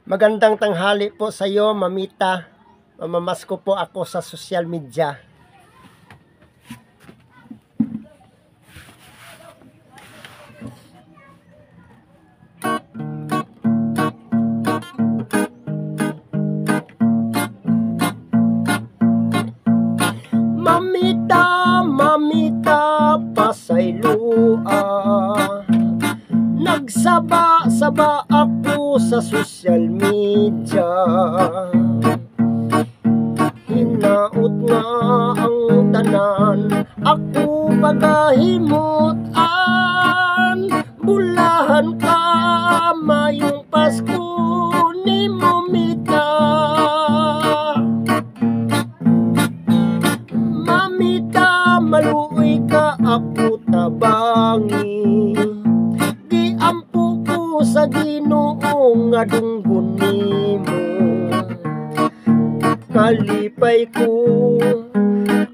Magandang tanghali po sa iyo, Mamita. Mamamasko po ako sa social media. Mamita, mamita, pasaylua. Nagsaba-saba ako sa social media. Hinaot nga ang tanan, ako pagahimutan. Bulahan ka, mayong Pasko ni Mamita. Mamita, maluoy ka, ako tabangi. Giampo ko sa Ginoo nga dunggon nimo. Kalipay ko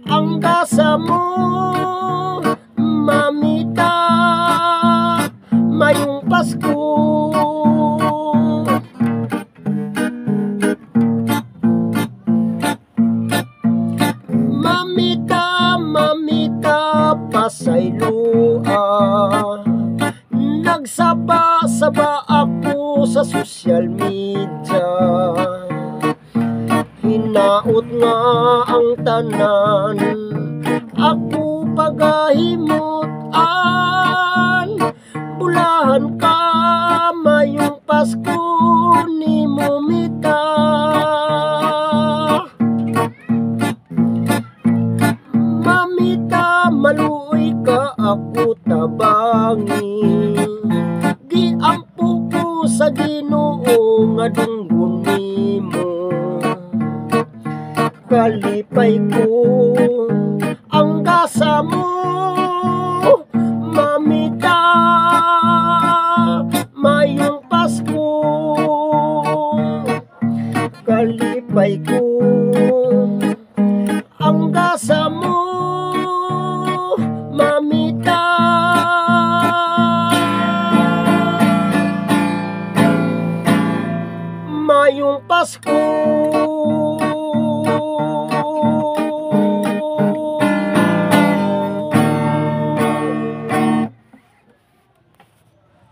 ang gasa mo, Mamita, mayong Pasko. Mamita, mamita, pasaylua. Nagsaba-saba ako sa social media. Hinaot nga ang tanan, ako pagahimutan. Bulahan ka, mayong Pasko ni Mamita. Mamita, maluoy ka, ako tabangi. Giampo ko sa Ginoo nga dunggon nimo. Kalipay ko ang gasa mo, Mamita, mayong Pasko. Kalipay ko ang gasa mo, Mamita. Mayong Pasko.